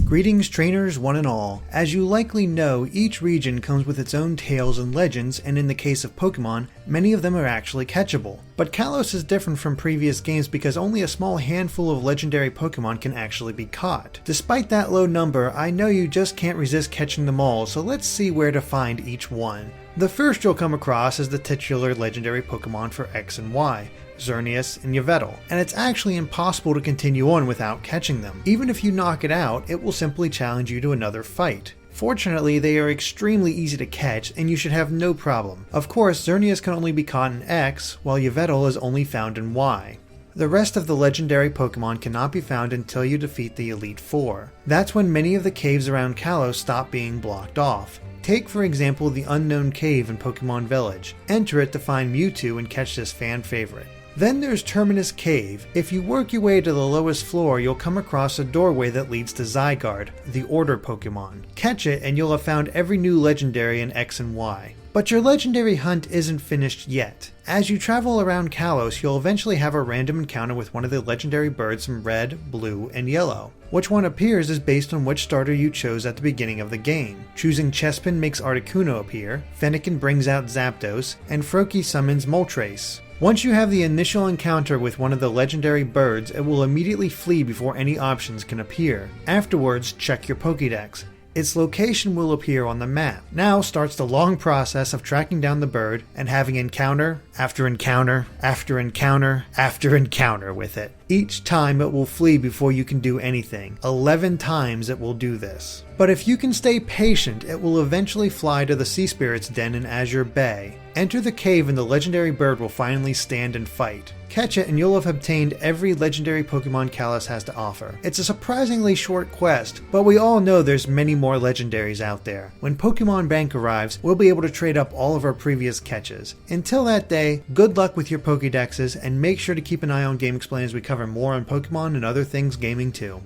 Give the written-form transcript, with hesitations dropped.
Greetings trainers one and all. As you likely know, each region comes with its own tales and legends, and in the case of Pokemon, many of them are actually catchable. But Kalos is different from previous games because only a small handful of legendary Pokemon can actually be caught. Despite that low number, I know you just can't resist catching them all, so let's see where to find each one. The first you'll come across is the titular legendary Pokemon for X and Y, Xerneas and Yveltal, and it's actually impossible to continue on without catching them. Even if you knock it out, it will simply challenge you to another fight. Fortunately, they are extremely easy to catch, and you should have no problem. Of course, Xerneas can only be caught in X, while Yveltal is only found in Y. The rest of the legendary Pokemon cannot be found until you defeat the Elite Four. That's when many of the caves around Kalos stop being blocked off. Take for example the Unknown Cave in Pokemon Village. Enter it to find Mewtwo and catch this fan favorite. Then there's Terminus Cave. If you work your way to the lowest floor, you'll come across a doorway that leads to Zygarde, the Order Pokemon. Catch it and you'll have found every new legendary in X and Y. But your legendary hunt isn't finished yet. As you travel around Kalos, you'll eventually have a random encounter with one of the legendary birds from Red, Blue, and Yellow. Which one appears is based on which starter you chose at the beginning of the game. Choosing Chespin makes Articuno appear, Fennekin brings out Zapdos, and Froakie summons Moltres. Once you have the initial encounter with one of the legendary birds, it will immediately flee before any options can appear. Afterwards, check your Pokédex. Its location will appear on the map. Now starts the long process of tracking down the bird and having encounter after encounter after encounter after encounter with it. Each time it will flee before you can do anything. 11 times it will do this. But if you can stay patient, it will eventually fly to the Sea Spirit's den in Azure Bay. Enter the cave and the legendary bird will finally stand and fight. Catch it and you'll have obtained every legendary Pokemon Kalos has to offer. It's a surprisingly short quest, but we all know there's many more legendaries out there. When Pokemon Bank arrives, we'll be able to trade up all of our previous catches. Until that day, good luck with your Pokédexes, and make sure to keep an eye on GameXplain as we cover more on Pokemon and other things gaming too.